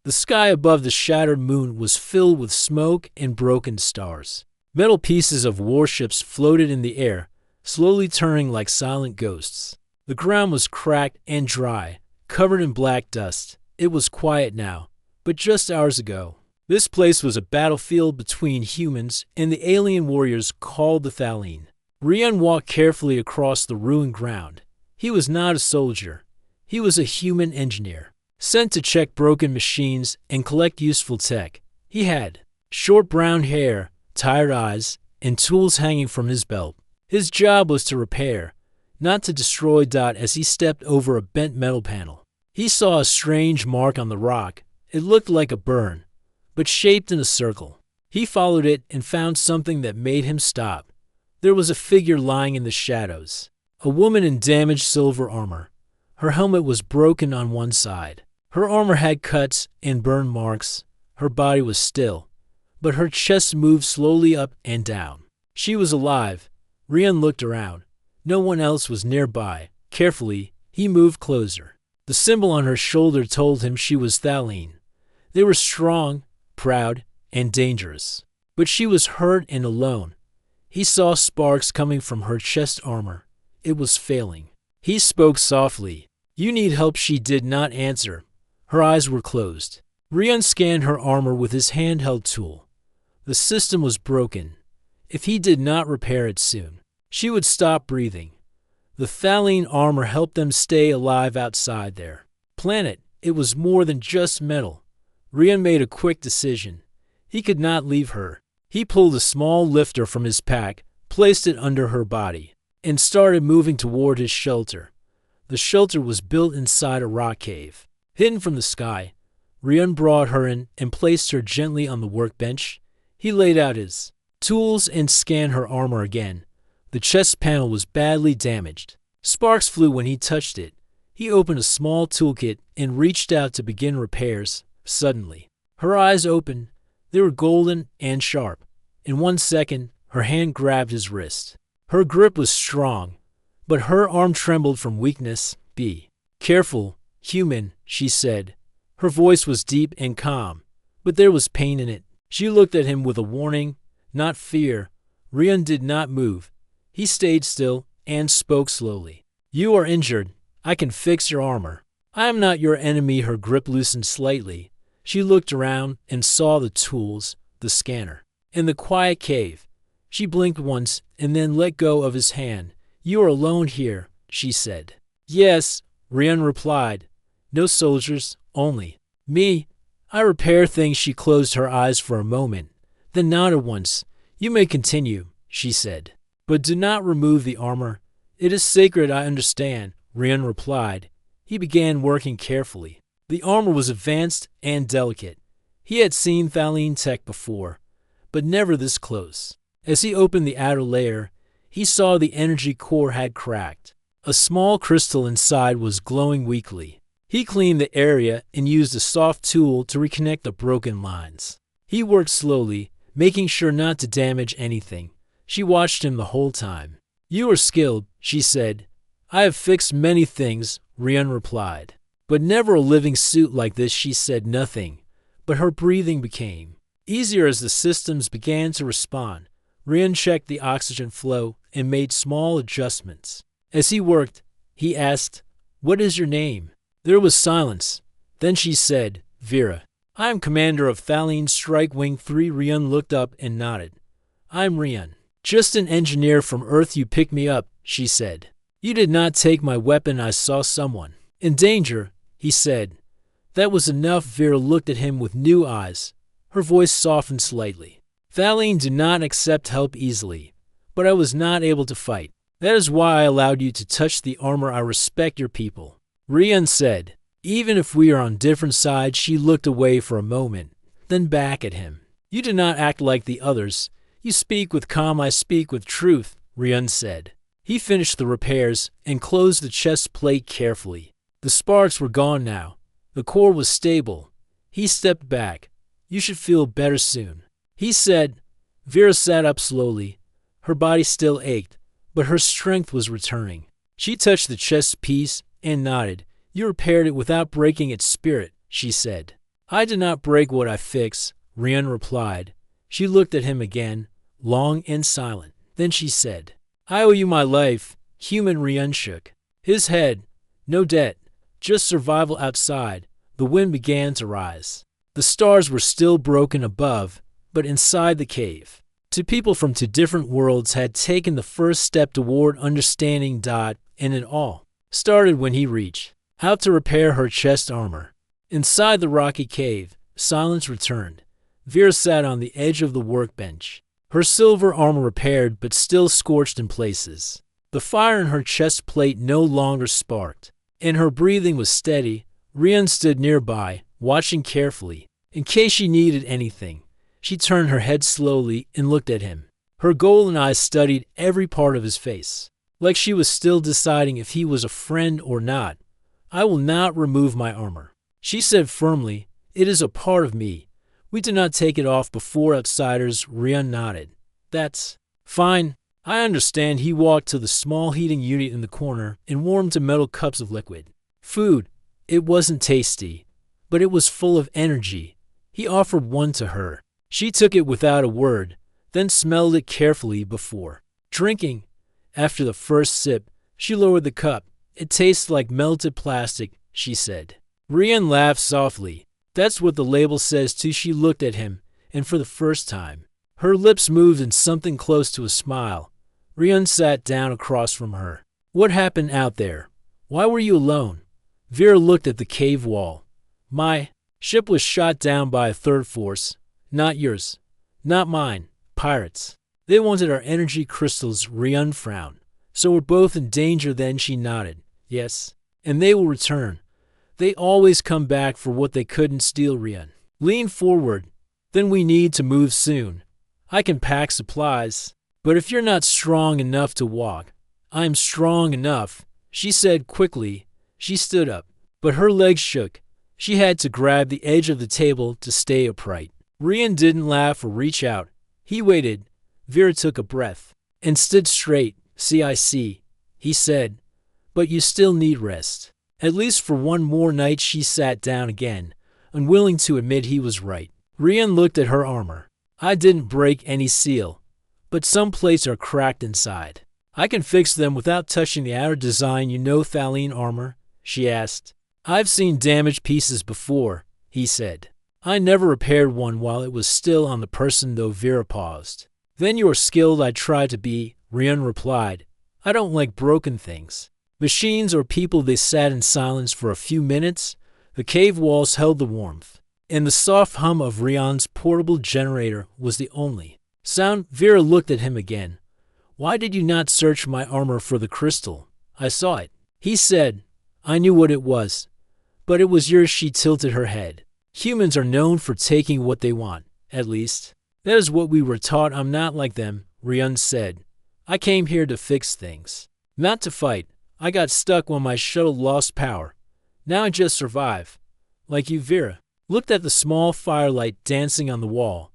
The sky above the shattered moon was filled with smoke and broken stars. Metal pieces of warships floated in the air, slowly turning like silent ghosts. The ground was cracked and dry, covered in black dust. It was quiet now, but just hours ago, this place was a battlefield between humans and the alien warriors called the Thaleen. Rian walked carefully across the ruined ground. He was not a soldier. He was a human engineer, sent to check broken machines and collect useful tech. He had short brown hair, tired eyes, and tools hanging from his belt. His job was to repair, not to destroy. As he stepped over a bent metal panel, he saw a strange mark on the rock. It looked like a burn, but shaped in a circle. He followed it and found something that made him stop. There was a figure lying in the shadows, a woman in damaged silver armor. Her helmet was broken on one side. Her armor had cuts and burn marks. Her body was still, but her chest moved slowly up and down. She was alive. Rian looked around. No one else was nearby. Carefully, he moved closer. The symbol on her shoulder told him she was Thaleen. They were strong, proud, and dangerous. But she was hurt and alone. He saw sparks coming from her chest armor. It was failing. He spoke softly. "You need help." She did not answer. Her eyes were closed. Rian scanned her armor with his handheld tool. The system was broken. If he did not repair it soon, she would stop breathing. The Thaleen armor helped them stay alive outside their planet. It was more than just metal. Rian made a quick decision. He could not leave her. He pulled a small lifter from his pack, placed it under her body, and started moving toward his shelter. The shelter was built inside a rock cave. Hidden from the sky, Rian brought her in and placed her gently on the workbench. He laid out his tools and scanned her armor again. The chest panel was badly damaged. Sparks flew when he touched it. He opened a small toolkit and reached out to begin repairs. Suddenly, her eyes opened. They were golden and sharp. In 1 second, her hand grabbed his wrist. Her grip was strong, but her arm trembled from weakness. "Be careful, human," she said. Her voice was deep and calm, but there was pain in it. She looked at him with a warning, not fear. Rian did not move. He stayed still and spoke slowly. "You are injured. I can fix your armor. I am not your enemy." Her grip loosened slightly. She looked around and saw the tools, the scanner, and the quiet cave. She blinked once and then let go of his hand. "You are alone here," she said. "Yes," Rian replied. "No soldiers, only me. I repair things." She closed her eyes for a moment, then nodded once. "You may continue," she said. "But do not remove the armor. It is sacred." "I understand," Rian replied. He began working carefully. The armor was advanced and delicate. He had seen Thaleen tech before, but never this close. As he opened the outer layer, he saw the energy core had cracked. A small crystal inside was glowing weakly. He cleaned the area and used a soft tool to reconnect the broken lines. He worked slowly, making sure not to damage anything. She watched him the whole time. "You are skilled," she said. "I have fixed many things," Rian replied. "But never a living suit like this." She said nothing, but her breathing became easier as the systems began to respond. Rian checked the oxygen flow and made small adjustments. As he worked, he asked, "What is your name?" There was silence. Then she said, "Vera. I am commander of Thaleen Strike Wing 3. Rian looked up and nodded. "I'm Rian. Just an engineer from Earth. You picked me up," she said. "You did not take my weapon. I saw someone in danger," he said. That was enough. Vera looked at him with new eyes. Her voice softened slightly. "Thaleen do not accept help easily, but I was not able to fight. That is why I allowed you to touch the armor. I respect your people," Rian said. "Even if we are on different sides." She looked away for a moment, then back at him. "You do not act like the others. You speak with calm." "I speak with truth," Rian said. He finished the repairs and closed the chest plate carefully. The sparks were gone now. The core was stable. He stepped back. "You should feel better soon," he said. Vera sat up slowly. Her body still ached, but her strength was returning. She touched the chest piece and nodded. "You repaired it without breaking its spirit," she said. I did not break what I fix, Ryan replied. She looked at him again, long and silent. Then she said, I owe you my life. Human Ryan shook his head. No debt, just survival outside. The wind began to rise. The stars were still broken above, but inside the cave, two people from two different worlds had taken the first step toward understanding. And it all started when he reached out to repair her chest armor. Inside the rocky cave, silence returned. Vera sat on the edge of the workbench, her silver armor repaired but still scorched in places. The fire in her chest plate no longer sparked, and her breathing was steady. Ryan stood nearby, watching carefully. In case she needed anything, she turned her head slowly and looked at him. Her golden eyes studied every part of his face, like she was still deciding if he was a friend or not. I will not remove my armor, she said firmly. It is a part of me. We do not take it off before outsiders. Ryan nodded. That's fine. I understand. He walked to the small heating unit in the corner and warmed two metal cups of liquid food. It wasn't tasty, but it was full of energy. He offered one to her. She took it without a word, then smelled it carefully before drinking. After the first sip, she lowered the cup. It tastes like melted plastic, she said. Ryan laughed softly. That's what the label says too. She looked at him, and for the first time, her lips moved in something close to a smile. Ryan sat down across from her. What happened out there? Why were you alone? Vera looked at the cave wall. My ship was shot down by a third force. Not yours. Not mine. Pirates. They wanted our energy crystals. Ryan frowned. So we're both in danger then. She nodded. Yes. And they will return. They always come back for what they couldn't steal. Ryan leaned forward. Then we need to move soon. I can pack supplies. But if you're not strong enough to walk, I'm strong enough, she said quickly. She stood up, but her legs shook. She had to grab the edge of the table to stay upright. Ryan didn't laugh or reach out. He waited. Vera took a breath and stood straight. See, I see, he said. But you still need rest. At least for one more night. She sat down again, unwilling to admit he was right. Ryan looked at her armor. I didn't break any seal, but some plates are cracked inside. I can fix them without touching the outer design. You know Thaline armor? She asked. I've seen damaged pieces before, he said. I never repaired one while it was still on the person though. Vera paused. Then you're skilled. I try to be, Ryan replied. I don't like broken things. Machines or people. They sat in silence for a few minutes. The cave walls held the warmth, and the soft hum of Ryan's portable generator was the only sound. Vera looked at him again. Why did you not search my armor for the crystal? I saw it, he said. I knew what it was, but it was yours. She tilted her head. Humans are known for taking what they want, at least. That is what we were taught. I'm not like them, Ryan said. I came here to fix things, not to fight. I got stuck when my shuttle lost power. Now I just survive. Like you. Vera looked at the small firelight dancing on the wall.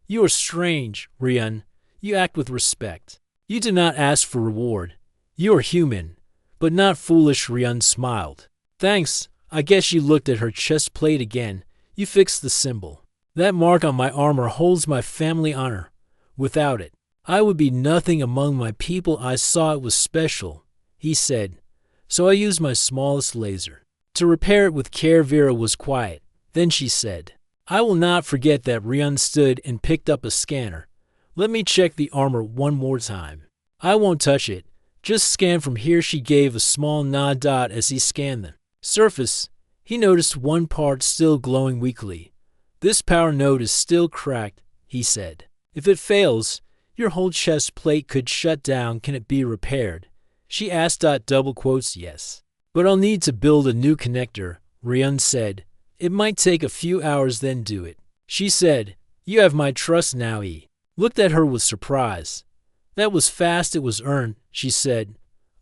You are strange, Ryan. You act with respect. You do not ask for reward. You are human, but not foolish. Ryan smiled. Thanks. I guess. She looked at her chest plate again. You fixed the symbol. That mark on my armor holds my family honor. Without it, I would be nothing among my people. I saw it was special, he said. So I used my smallest laser to repair it with care. Vera was quiet. Then she said, I will not forget that. Ryan stood and picked up a scanner. Let me check the armor one more time. I won't touch it. Just scan from here. She gave a small nod. As he scanned the surface, he noticed one part still glowing weakly. This power node is still cracked, he said. If it fails, your whole chest plate could shut down. Can it be repaired? She asked. Double quotes. Yes. But I'll need to build a new connector, Ryan said. It might take a few hours. Then do it. She said. You have my trust now. He looked at her with surprise. That was fast. It was earned, she said.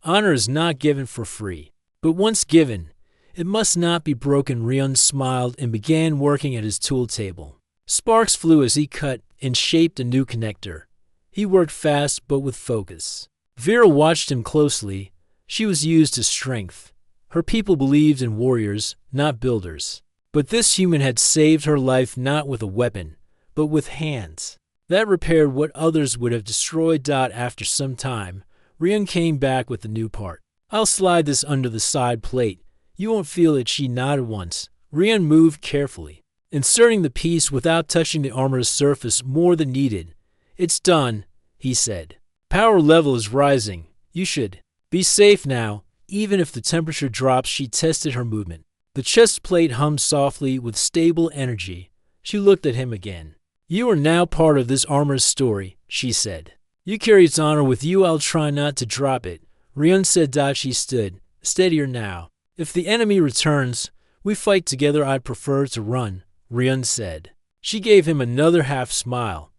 Honor is not given for free, but once given, it must not be broken. Ryan smiled and began working at his tool table. Sparks flew as he cut and shaped a new connector. He worked fast but with focus. Vera watched him closely. She was used to strength. Her people believed in warriors, not builders. But this human had saved her life not with a weapon, but with hands. That repaired what others would have destroyed. After some time, Rian came back with the new part. I'll slide this under the side plate. You won't feel it. She nodded once. Rian moved carefully, inserting the piece without touching the armor's surface more than needed. It's done, he said. Power level is rising. You should be safe now, even if the temperature drops. She tested her movement. The chest plate hummed softly with stable energy. She looked at him again. You are now part of this armor's story, she said. You carry its honor with you. I'll try not to drop it. Rian said. She stood, steadier now. If the enemy returns, we fight together. I'd prefer to run, Rian said. She gave him another half smile.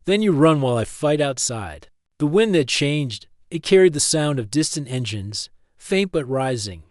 Then you run while I fight outside. The wind had changed. It carried the sound of distant engines, faint but rising.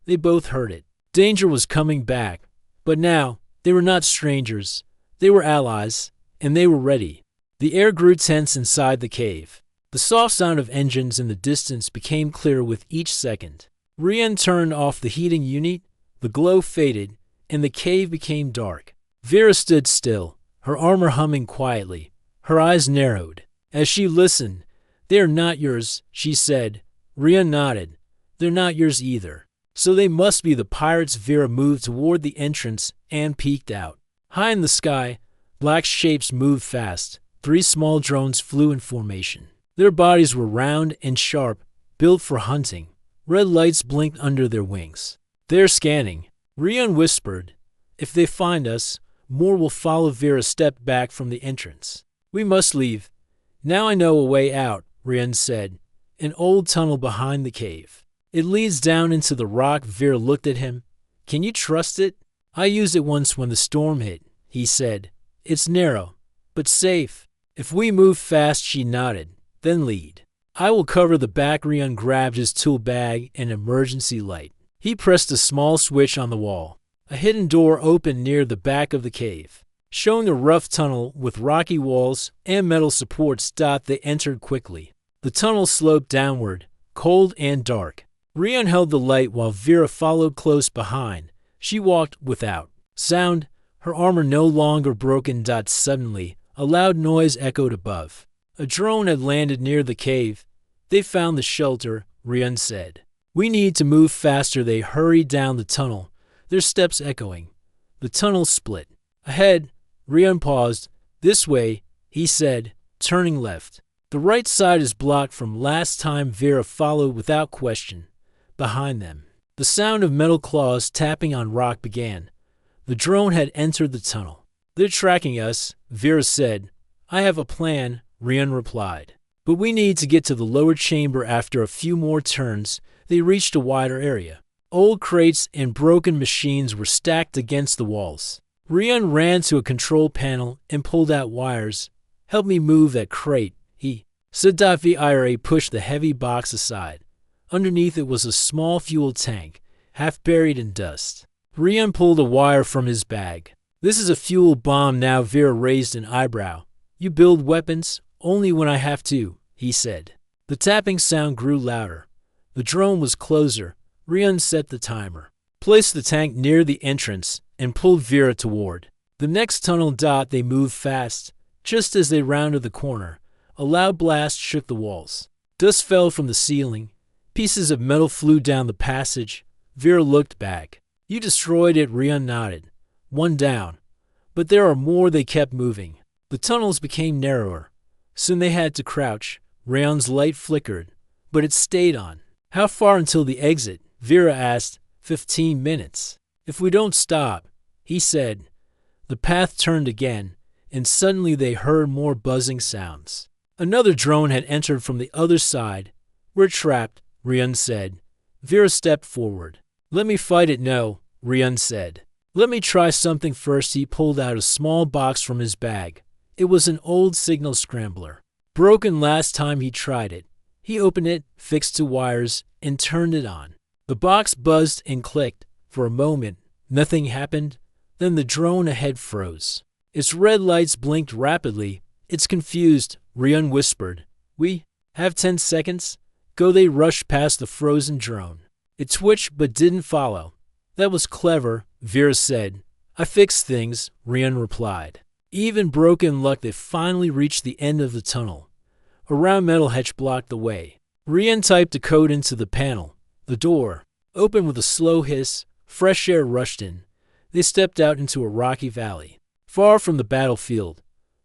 They both heard it. Danger was coming back. But now, they were not strangers. They were allies, and they were ready. The air grew tense inside the cave. The soft sound of engines in the distance became clearer with each second. Rian turned off the heating unit, the glow faded, and the cave became dark. Vera stood still, her armor humming quietly. Her eyes narrowed. As she listened, "They are not yours," she said. Rian nodded. "They're not yours either. So they must be the pirates." Vera moved toward the entrance and peeked out. High in the sky, black shapes moved fast. 3 small drones flew in formation. Their bodies were round and sharp, built for hunting. Red lights blinked under their wings. "They're scanning," Rian whispered. "If they find us, more will follow." Vera stepped back from the entrance. "We must leave." "Now I know a way out," Rian said. "An old tunnel behind the cave. It leads down into the rock." Vera looked at him. "Can you trust it?" "I used it once when the storm hit," he said. "It's narrow, but safe. If we move fast." She nodded. "Then lead. I will cover the back." Rian grabbed his tool bag and emergency light. He pressed a small switch on the wall. A hidden door opened near the back of the cave, showing a rough tunnel with rocky walls and metal supports. They entered quickly. The tunnel sloped downward, cold and dark. Rian held the light while Vera followed close behind. She walked without sound, her armor no longer broken. Suddenly, a loud noise echoed above. A drone had landed near the cave. "They found the shelter," Rian said. "We need to move faster." They hurried down the tunnel, their steps echoing. The tunnel split. Ahead, Rian paused. "This way," he said, turning left. "The right side is blocked from last time." Vera followed without question. Behind them, the sound of metal claws tapping on rock began. The drone had entered the tunnel. "They're tracking us," Vera said. "I have a plan," Rian replied. "But we need to get to the lower chamber." After a few more turns, they reached a wider area. Old crates and broken machines were stacked against the walls. Rian ran to a control panel and pulled out wires. "Help me move that crate," he said. Vera pushed the heavy box aside. Underneath it was a small fuel tank, half buried in dust. Rian pulled a wire from his bag. "This is a fuel bomb now." Vera raised an eyebrow. "You build weapons?" "Only when I have to," he said. The tapping sound grew louder. The drone was closer. Rian set the timer, placed the tank near the entrance, and pulled Vera toward the next tunnel. They moved fast. Just as they rounded the corner, a loud blast shook the walls. Dust fell from the ceiling. Pieces of metal flew down the passage. Vera looked back. "You destroyed it," Rian nodded. "One down. But there are more." They kept moving. The tunnels became narrower. Soon they had to crouch. Rian's light flickered, but it stayed on. "How far until the exit?" Vera asked. 15 minutes. "If we don't stop," he said. The path turned again, and suddenly they heard more buzzing sounds. Another drone had entered from the other side. "We're trapped," Rian said. Vera stepped forward. "Let me fight it." "No," Rian said. "Let me try something first." He pulled out a small box from his bag. It was an old signal scrambler, broken last time he tried it. He opened it, fixed 2 wires, and turned it on. The box buzzed and clicked. For a moment, nothing happened. Then the drone ahead froze. Its red lights blinked rapidly. "It's confused," Rian whispered. "We have 10 seconds." "Go." They rushed past the frozen drone. It twitched but didn't follow. "That was clever," Vera said. I fix things, Rian replied. Even broken luck, they finally reached the end of the tunnel. A round metal hatch blocked the way. Rian typed a code into the panel. The door opened with a slow hiss. Fresh air rushed in. They stepped out into a rocky valley. Far from the battlefield,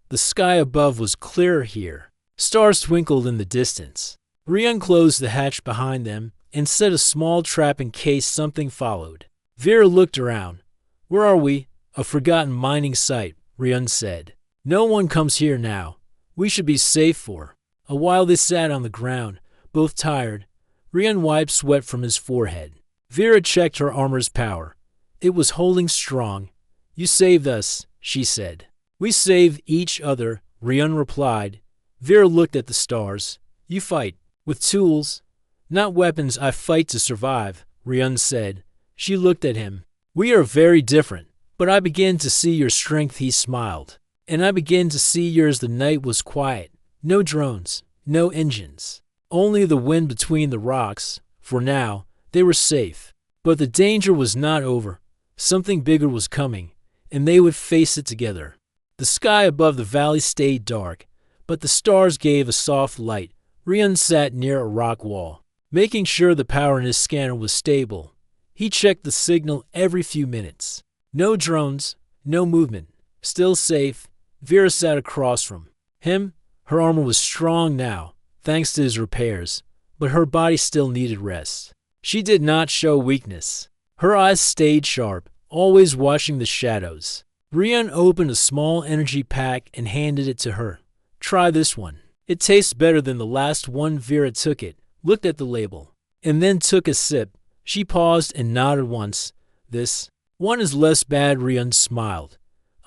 the sky above was clearer here. Stars twinkled in the distance. Rian closed the hatch behind them and set a small trap in case something followed. Vera looked around. Where are we? A forgotten mining site, Rian said. No one comes here now. We should be safe for. A while they sat on the ground, both tired. Rian wiped sweat from his forehead. Vera checked her armor's power. It was holding strong. You saved us, she said. We save each other, Rian replied. Vera looked at the stars. You fight. With tools. Not weapons. I fight to survive, Rian said. She looked at him. We are very different, but I begin to see your strength, he smiled. And I begin to see yours. The night was quiet. No drones, no engines. Only the wind between the rocks. For now, they were safe. But the danger was not over. Something bigger was coming, and they would face it together. The sky above the valley stayed dark, but the stars gave a soft light. Rian sat near a rock wall, making sure the power in his scanner was stable. He checked the signal every few minutes. No drones, no movement. Still safe. Vera sat across from him. Her armor was strong now, thanks to his repairs, but her body still needed rest. She did not show weakness. Her eyes stayed sharp, always watching the shadows. Rian opened a small energy pack and handed it to her. Try this one. It tastes better than the last one. Vera took it, looked at the label, and then took a sip. She paused and nodded once. This one is less bad, Rian smiled.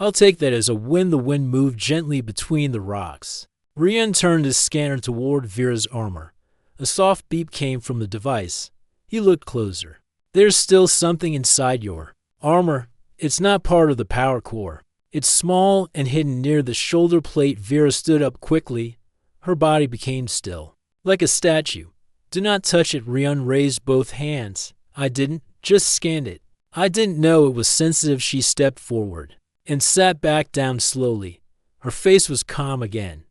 I'll take that as a win. The wind moved gently between the rocks. Rian turned his scanner toward Vera's armor. A soft beep came from the device. He looked closer. There's still something inside your armor. It's not part of the power core. It's small and hidden near the shoulder plate. Vera stood up quickly. Her body became still, like a statue. Do not touch it, Rian raised both hands. I didn't, just scanned it. I didn't know it was sensitive. She stepped forward and sat back down slowly. Her face was calm again,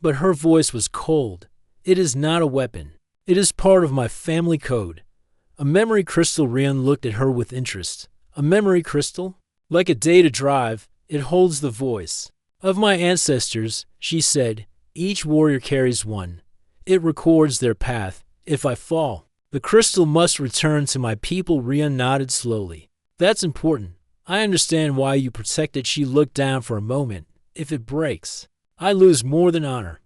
but her voice was cold. It is not a weapon. It is part of my family code. A memory crystal. Rian looked at her with interest. A memory crystal? Like a data drive, it holds the voice of my ancestors, she said. Each warrior carries one. It records their path. If I fall, the crystal must return to my people. Rian nodded slowly. That's important. I understand why you protect it. She looked down for a moment. If it breaks, I lose more than honor.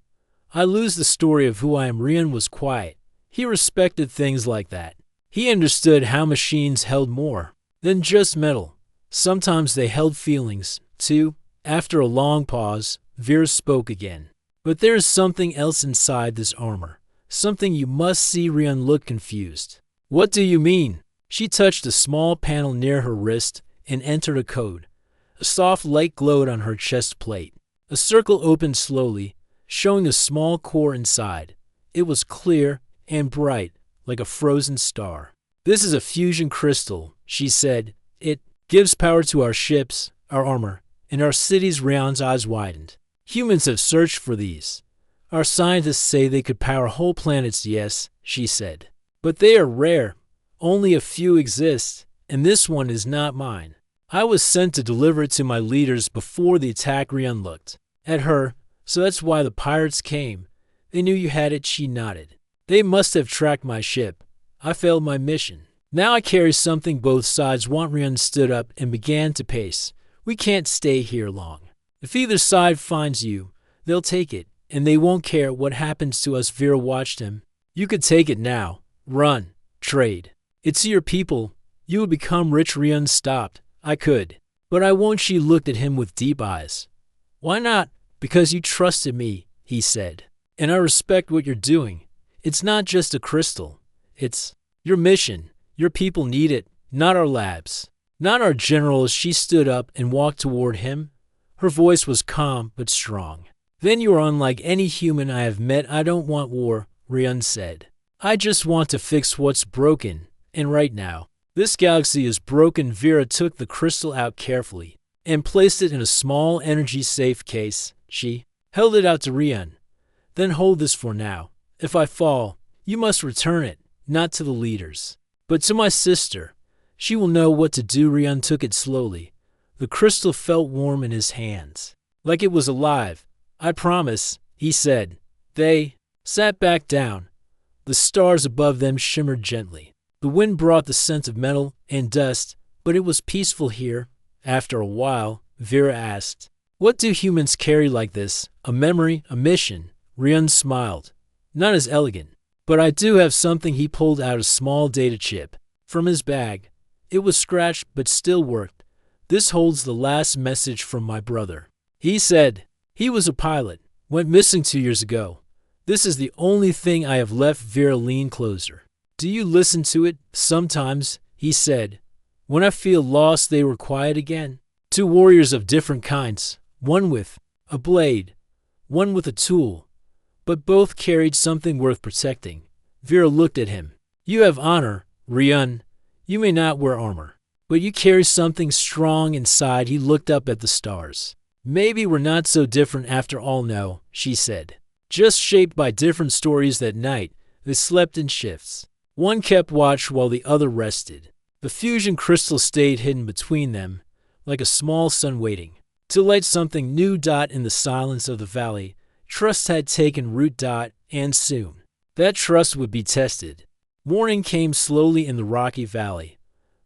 I lose the story of who I am. Rian was quiet. He respected things like that. He understood how machines held more than just metal. Sometimes they held feelings, too. After a long pause, Vera spoke again. But there is something else inside this armor. Something you must see. Rian looked confused. What do you mean? She touched a small panel near her wrist and entered a code. A soft light glowed on her chest plate. A circle opened slowly, showing a small core inside. It was clear and bright, like a frozen star. This is a fusion crystal, she said. It gives power to our ships, our armor, and our cities. Rian's eyes widened. Humans have searched for these. Our scientists say they could power whole planets. Yes, she said. But they are rare. Only a few exist, and this one is not mine. I was sent to deliver it to my leaders before the attack. Rian looked at her. So that's why the pirates came. They knew you had it. She nodded. They must have tracked my ship. I failed my mission. Now I carry something both sides want. Rian stood up and began to pace. We can't stay here long. If either side finds you, they'll take it, and they won't care what happens to us. Vera watched him. You could take it now. Run. Trade. It's your people. You would become rich. Rian stopped. I could. But I won't. She looked at him with deep eyes. Why not? Because you trusted me, he said. And I respect what you're doing. It's not just a crystal. It's your mission. Your people need it, not our labs, not our generals. She stood up and walked toward him. Her voice was calm but strong. Then you are unlike any human I have met. I don't want war, Rian said. I just want to fix what's broken, and right now. This galaxy is broken. Vera took the crystal out carefully and placed it in a small energy-safe case. She held it out to Rian. Then hold this for now. If I fall, you must return it, not to the leaders, but to my sister. She will know what to do. Rian took it slowly. The crystal felt warm in his hands, like it was alive. I promise, he said. They sat back down. The stars above them shimmered gently. The wind brought the scent of metal and dust, but it was peaceful here. After a while, Vera asked, "What do humans carry like this? A memory, a mission?" Rian smiled. "Not as elegant, but I do have something." He pulled out a small data chip from his bag. It was scratched but still worked. "This holds the last message from my brother," he said. "He was a pilot, went missing 2 years ago. This is the only thing I have left." Vera leaned closer. "Do you listen to it?" "Sometimes," he said. "When I feel lost." They were quiet again. Two warriors of different kinds, one with a blade, one with a tool, but both carried something worth protecting. Vera looked at him. "You have honor, Rian. You may not wear armor, but you carry something strong inside." He looked up at the stars. "Maybe we're not so different after all." "No," she said. "Just shaped by different stories." That night, they slept in shifts. One kept watch while the other rested. The fusion crystal stayed hidden between them, like a small sun waiting to light something new. In the silence of the valley, trust had taken root. And soon, that trust would be tested. Morning came slowly in the rocky valley.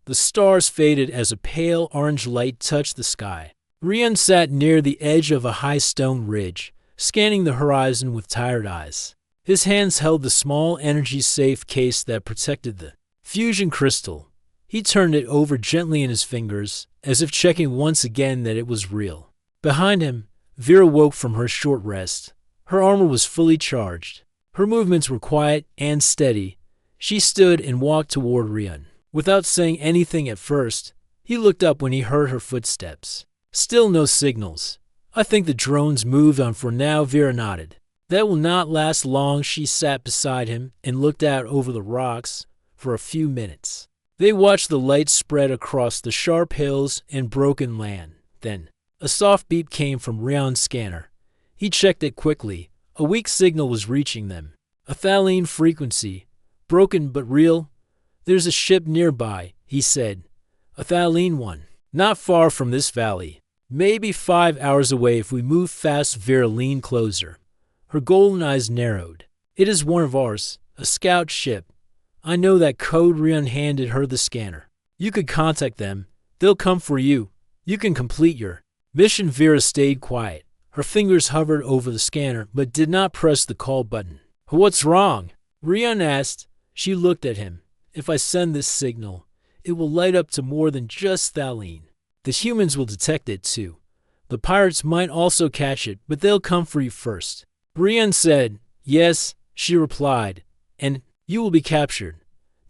The stars faded as a pale orange light touched the sky. Rian sat near the edge of a high stone ridge, scanning the horizon with tired eyes. His hands held the small energy-safe case that protected the fusion crystal. He turned it over gently in his fingers, as if checking once again that it was real. Behind him, Vera woke from her short rest. Her armor was fully charged. Her movements were quiet and steady. She stood and walked toward Rian. Without saying anything at first, he looked up when he heard her footsteps. Still no signals. "I think the drones moved on for now." Vera nodded. "That will not last long." She sat beside him and looked out over the rocks for a few minutes. They watched the light spread across the sharp hills and broken land. Then, a soft beep came from Rian's scanner. He checked it quickly. A weak signal was reaching them. A Thaline frequency. "Broken but real." "There's a ship nearby," he said. "A Thaline one. Not far from this valley. Maybe 5 hours away if we move fast." Vera leaned closer. Her golden eyes narrowed. "It is one of ours, a scout ship. I know that code." Rian handed her the scanner. "You could contact them. They'll come for you. You can complete your mission." Vera stayed quiet. Her fingers hovered over the scanner but did not press the call button. "What's wrong?" Rian asked. She looked at him. "If I send this signal, it will light up to more than just Thaline. The humans will detect it too. The pirates might also catch it, but they'll come for you first." Rian said. "Yes," she replied, "and you will be captured.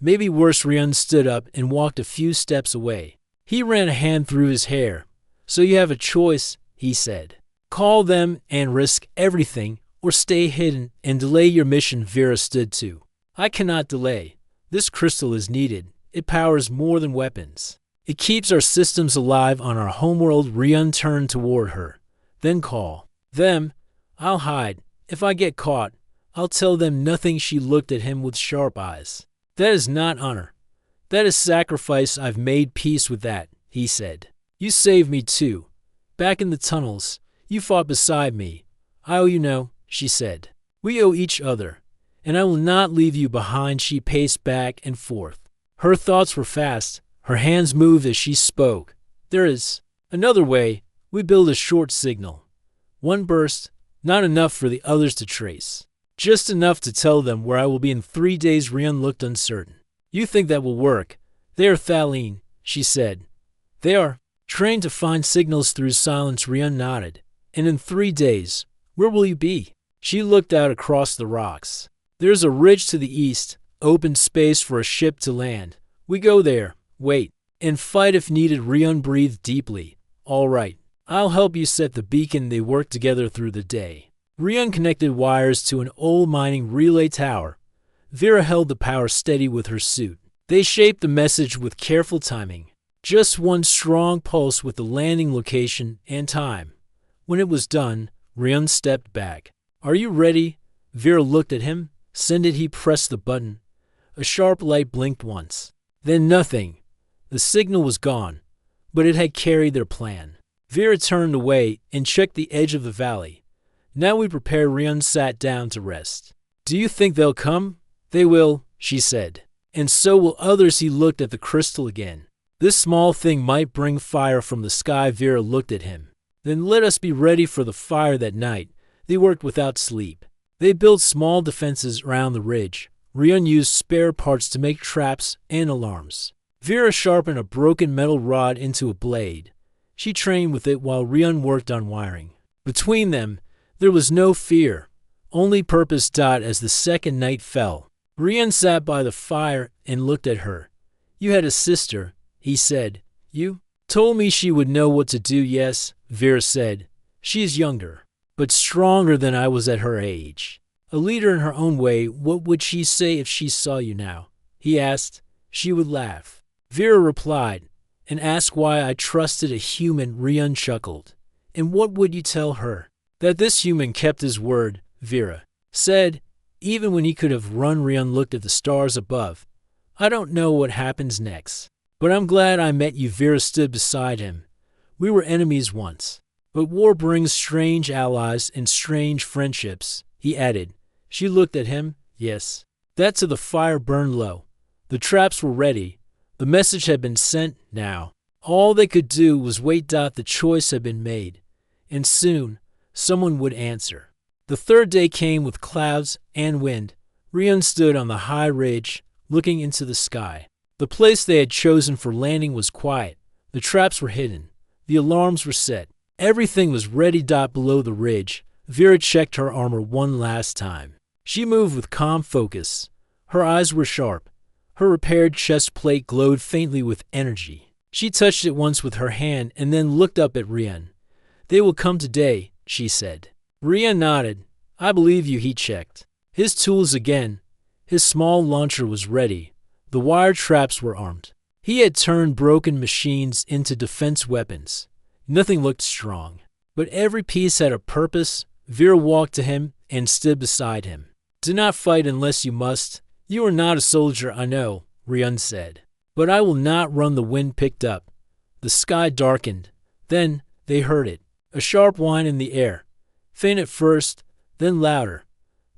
Maybe worse." Rian stood up and walked a few steps away. He ran a hand through his hair. "So you have a choice," he said. "Call them and risk everything, or stay hidden and delay your mission." Vera stood too. "I cannot delay. This crystal is needed. It powers more than weapons. It keeps our systems alive on our homeworld." Rian turned toward her. "Then call them. I'll hide. If I get caught, I'll tell them nothing." She looked at him with sharp eyes. "That is not honor. That is sacrifice." "I've made peace with that," he said. "You saved me too. Back in the tunnels, you fought beside me. I owe you no," she said. "We owe each other, and I will not leave you behind." She paced back and forth. Her thoughts were fast. Her hands moved as she spoke. "There is another way. We build a short signal. One burst, not enough for the others to trace. Just enough to tell them where I will be in 3 days." Rian looked uncertain. "You think that will work?" "They are Thaline," she said. "They are trained to find signals through silence." Rian nodded. "And in 3 days, where will you be?" She looked out across the rocks. "There's a ridge to the east, open space for a ship to land. We go there, wait, and fight if needed." Rian breathed deeply. "All right. I'll help you set the beacon." They worked together through the day. Rian connected wires to an old mining relay tower. Vera held the power steady with her suit. They shaped the message with careful timing. Just one strong pulse with the landing location and time. When it was done, Rian stepped back. "Are you ready?" Vera looked at him. Send it. He pressed the button. A sharp light blinked once. Then nothing. The signal was gone, but it had carried their plan. Vera turned away and checked the edge of the valley. "Now we prepare." Rian sat down to rest. "Do you think they'll come?" "They will," she said. "And so will others." He looked at the crystal again. "This small thing might bring fire from the sky." Vera looked at him. "Then let us be ready for the fire." That night, they worked without sleep. They built small defenses around the ridge. Rian used spare parts to make traps and alarms. Vera sharpened a broken metal rod into a blade. She trained with it while Rian worked on wiring. Between them, there was no fear, only purpose. As the second night fell, Rian sat by the fire and looked at her. "You had a sister," he said. "You told me she would know what to do." "Yes," Vera said. "She is younger, but stronger than I was at her age. A leader in her own way." "What would she say if she saw you now?" he asked. "She would laugh," Vera replied. "And ask why I trusted a human." Rian chuckled. "And what would you tell her?" "That this human kept his word," Vera said, even when he could have run. Rian looked at the stars above. "I don't know what happens next, but I'm glad I met you." Vera stood beside him. "We were enemies once, but war brings strange allies and strange friendships," he added. She looked at him. "Yes." That to the fire burned low. The traps were ready. The message had been sent. Now, all they could do was wait. The choice had been made, and soon someone would answer. The third day came with clouds and wind. Rian stood on the high ridge, looking into the sky. The place they had chosen for landing was quiet. The traps were hidden. The alarms were set. Everything was ready. Below the ridge, Vera checked her armor one last time. She moved with calm focus. Her eyes were sharp. Her repaired chest plate glowed faintly with energy. She touched it once with her hand and then looked up at Rian. "They will come today," she said. Rian nodded. "I believe you." He checked his tools again. His small launcher was ready. The wire traps were armed. He had turned broken machines into defense weapons. Nothing looked strong, but every piece had a purpose. Vera walked to him and stood beside him. "Do not fight unless you must. You are not a soldier, I know," Rian said. "But I will not run." The wind picked up. The sky darkened. Then they heard it. A sharp whine in the air. Faint at first, then louder.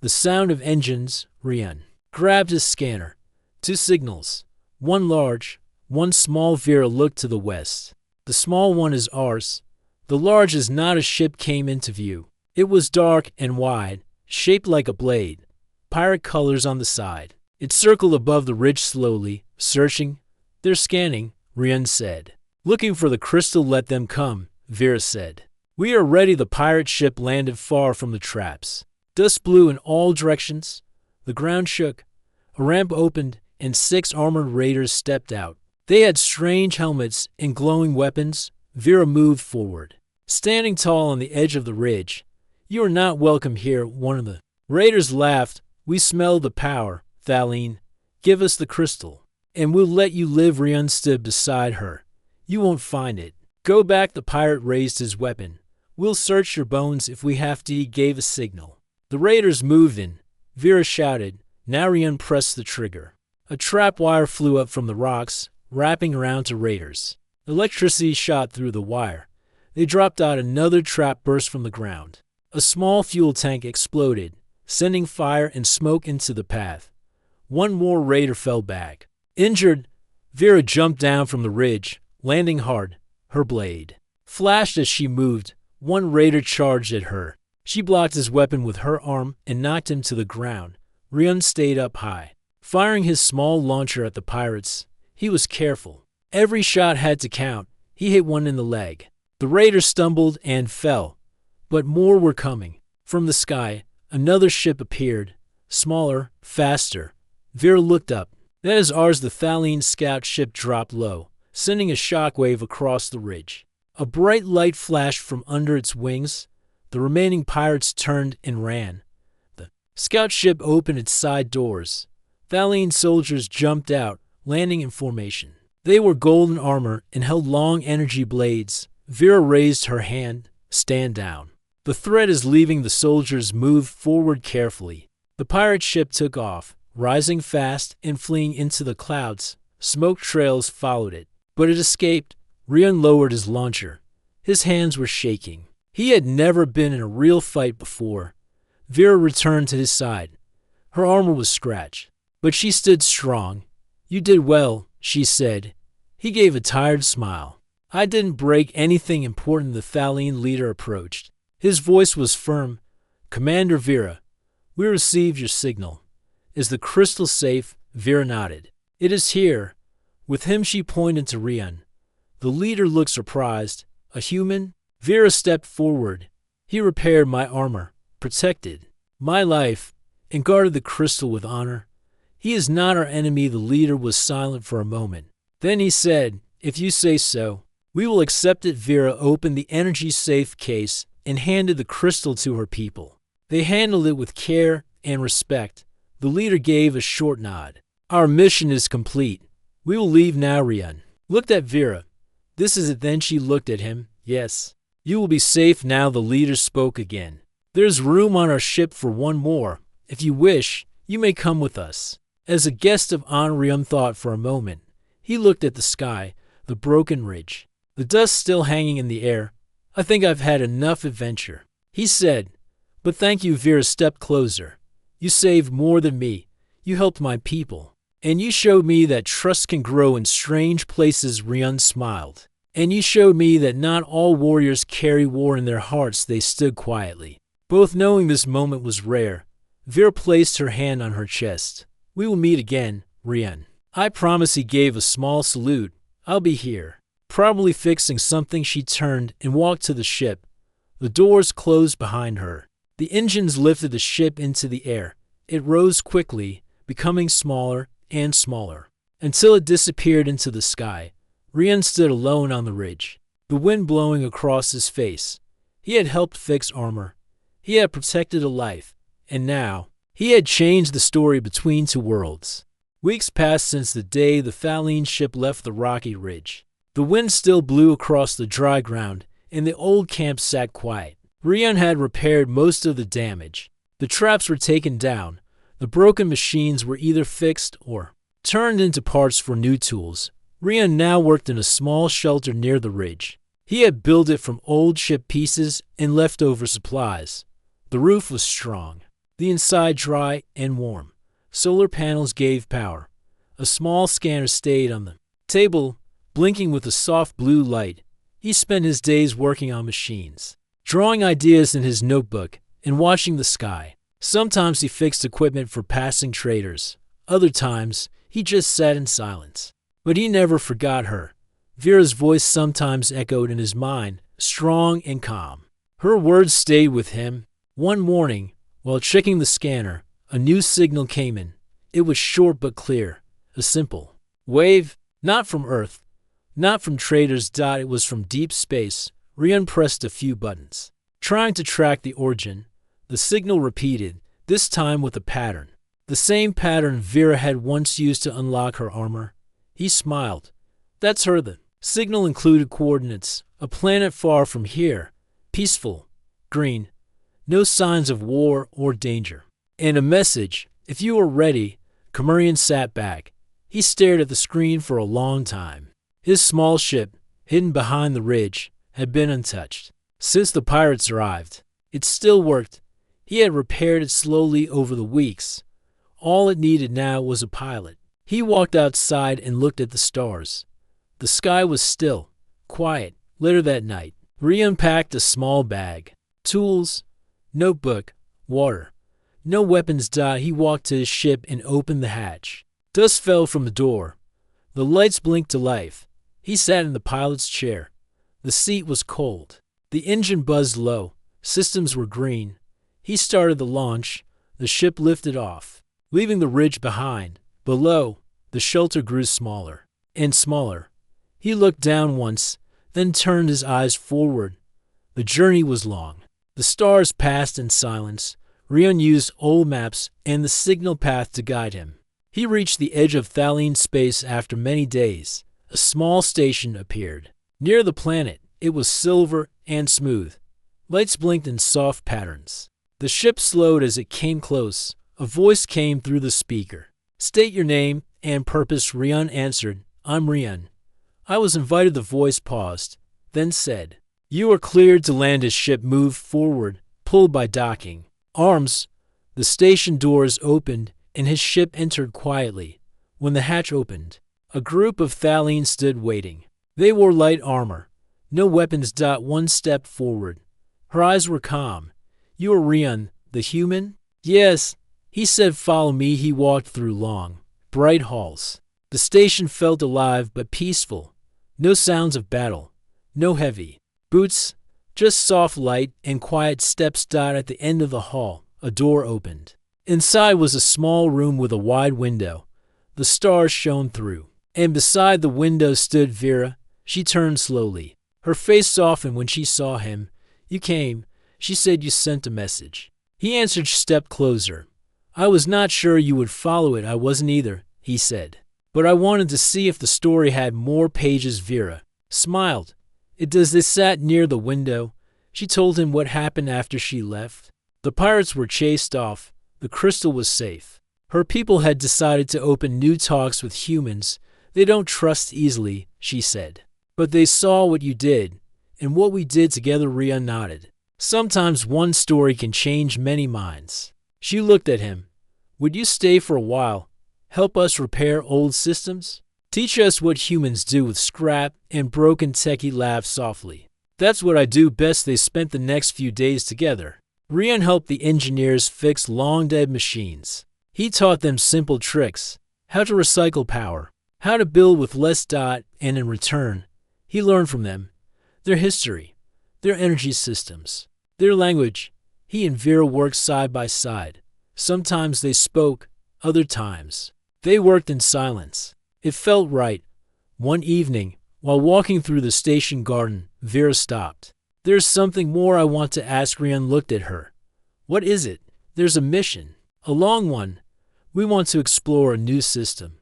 The sound of engines. Rian grabbed his scanner. 2 signals. One large, one small. Vera looked to the west. "The small one is ours. The large is not." A ship came into view. It was dark and wide, shaped like a blade. Pirate colors on the side. It circled above the ridge slowly, searching. "They're scanning," Rian said. "Looking for the crystal." "Let them come," Vera said. "We are ready." The pirate ship landed far from the traps. Dust blew in all directions. The ground shook. A ramp opened, and 6 armored raiders stepped out. They had strange helmets and glowing weapons. Vera moved forward, standing tall on the edge of the ridge. "You are not welcome here," one of the raiders laughed. "We smell the power, Thaleen. Give us the crystal, and we'll let you live." Rian stood beside her. "You won't find it. Go back." The pirate raised his weapon. "We'll search your bones if we have to." He gave a signal. The raiders moved in. Vera shouted. Now Rian pressed the trigger. A trap wire flew up from the rocks, wrapping around to raiders. Electricity shot through the wire. They dropped out. Another trap burst from the ground. A small fuel tank exploded, sending fire and smoke into the path. One more raider fell back. Injured, Vera jumped down from the ridge, landing hard. Her blade flashed as she moved. One raider charged at her. She blocked his weapon with her arm and knocked him to the ground. Rian stayed up high, firing his small launcher at the pirates. He was careful. Every shot had to count. He hit one in the leg. The raider stumbled and fell, but more were coming. From the sky, another ship appeared, smaller, faster. Vera looked up. "That is ours." The Thaleen scout ship dropped low, sending a shockwave across the ridge. A bright light flashed from under its wings. The remaining pirates turned and ran. The scout ship opened its side doors. Thaleen soldiers jumped out, landing in formation. They wore golden armor and held long energy blades. Vera raised her hand. Stand down. The threat is leaving. The soldiers moved forward carefully. The pirate ship took off, rising fast and fleeing into the clouds. Smoke trails followed it, but it escaped. Rion lowered his launcher. His hands were shaking. He had never been in a real fight before. Vera returned to his side. Her armor was scratched, but she stood strong. You did well, she said. He gave a tired smile. I didn't break anything important. The Thaleen leader approached. His voice was firm. Commander Vera, we received your signal. Is the crystal safe? Vera nodded. It is here. With him, she pointed to Rion. The leader looked surprised. A human? Vera stepped forward. He repaired my armor, protected my life, and guarded the crystal with honor. He is not our enemy. The leader was silent for a moment. Then he said, if you say so, we will accept it. Vera opened the energy safe case and handed the crystal to her people. They handled it with care and respect. The leader gave a short nod. Our mission is complete. We will leave now. Rion looked at Vera. This is it. Then she looked at him. Yes. You will be safe now. The leader spoke again. There's room on our ship for one more. If you wish, you may come with us. As a guest of honor, Rion thought for a moment. He looked at the sky, the broken ridge, the dust still hanging in the air. I think I've had enough adventure, he said. But thank you. Vera stepped closer. You saved more than me. You helped my people. And you showed me that trust can grow in strange places. Rion smiled. And you showed me that not all warriors carry war in their hearts. They stood quietly, both knowing this moment was rare. Vera placed her hand on her chest. We will meet again, Rion. I promise. He gave a small salute. I'll be here, probably fixing something. She turned and walked to the ship. The doors closed behind her. The engines lifted the ship into the air. It rose quickly, becoming smaller and smaller, until it disappeared into the sky. Rion stood alone on the ridge, the wind blowing across his face. He had helped fix armor. He had protected a life. And now, he had changed the story between two worlds. Weeks passed since the day the Thaleen ship left the rocky ridge. The wind still blew across the dry ground, and the old camp sat quiet. Rion had repaired most of the damage. The traps were taken down. The broken machines were either fixed or turned into parts for new tools. Rion now worked in a small shelter near the ridge. He had built it from old ship pieces and leftover supplies. The roof was strong, the inside dry and warm. Solar panels gave power. A small scanner stayed on the table, blinking with a soft blue light. He spent his days working on machines, drawing ideas in his notebook and watching the sky. Sometimes he fixed equipment for passing traders. Other times, he just sat in silence. But he never forgot her. Vera's voice sometimes echoed in his mind, strong and calm. Her words stayed with him. One morning, while checking the scanner, a new signal came in. It was short but clear, a simple wave, not from Earth, not from traders. It was from deep space. Rion pressed a few buttons, trying to track the origin. The signal repeated, this time with a pattern. The same pattern Vera had once used to unlock her armor. He smiled. That's her. The signal included coordinates. A planet far from here. Peaceful. Green. No signs of war or danger. And a message. If you are ready. Kamurian sat back. He stared at the screen for a long time. His small ship, hidden behind the ridge, had been untouched. Since the pirates arrived, it still worked. He had repaired it slowly over the weeks. All it needed now was a pilot. He walked outside and looked at the stars. The sky was still, quiet. Later that night, Rion packed a small bag. Tools, notebook, water. No weapons. He walked to his ship and opened the hatch. Dust fell from the door. The lights blinked to life. He sat in the pilot's chair. The seat was cold. The engine buzzed low. Systems were green. He started the launch. The ship lifted off, leaving the ridge behind. Below, the shelter grew smaller and smaller. He looked down once, then turned his eyes forward. The journey was long. The stars passed in silence. Rion used old maps and the signal path to guide him. He reached the edge of Thaline space after many days. A small station appeared. Near the planet, it was silver and smooth. Lights blinked in soft patterns. The ship slowed as it came close. A voice came through the speaker. "State your name and purpose," Rian answered. "I'm Rian." "I was invited." The voice paused, then said, "You are cleared to land." His ship moved forward, pulled by docking. Arms. The station doors opened, and his ship entered quietly. When the hatch opened, a group of Thalines stood waiting. They wore light armor. No weapons. One stepped forward. Her eyes were calm. "You are Rian, the human?" "Yes." He said, "Follow me." He walked through long, bright halls. The station felt alive but peaceful. No sounds of battle. No heavy boots. Just soft light and quiet steps. At the end of the hall, a door opened. Inside was a small room with a wide window. The stars shone through. And beside the window stood Vera. She turned slowly. Her face softened when she saw him. "You came," she said. "You sent a message." He answered. She stepped closer. "I was not sure you would follow it." "I wasn't either," he said. "But I wanted to see if the story had more pages." Vera smiled. "It does." They sat near the window. She told him what happened after she left. The pirates were chased off. The crystal was safe. Her people had decided to open new talks with humans. "They don't trust easily," she said. "But they saw what you did, and what we did together." Rian nodded. "Sometimes one story can change many minds." She looked at him. "Would you stay for a while? Help us repair old systems? Teach us what humans do with scrap and broken tech." He laughed softly. "That's what I do best." They spent the next few days together. Rian helped the engineers fix long-dead machines. He taught them simple tricks, how to recycle power, how to build with less. And in return, he learned from them, their history, their energy systems, their language. He and Vera worked side by side. Sometimes they spoke, other times they worked in silence. It felt right. One evening, while walking through the station garden, Vera stopped. "There's something more I want to ask." Rian looked at her. "What is it?" "There's a mission, a long one. We want to explore a new system,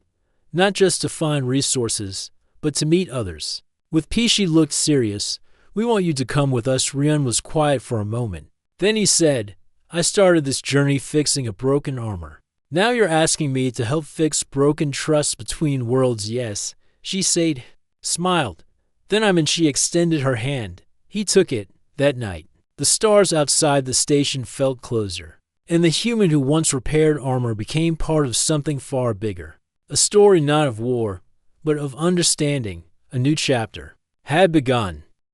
not just to find resources, but to meet others. With peace." She looked serious. "We want you to come with us." Rian was quiet for a moment. Then he said, "I started this journey fixing a broken armor. Now you're asking me to help fix broken trust between worlds." "Yes," she said, smiled. "Then I'm in." She extended her hand. He took it. That night, the stars outside the station felt closer, and the human who once repaired armor became part of something far bigger. A story not of war, but of understanding. A new chapter had begun.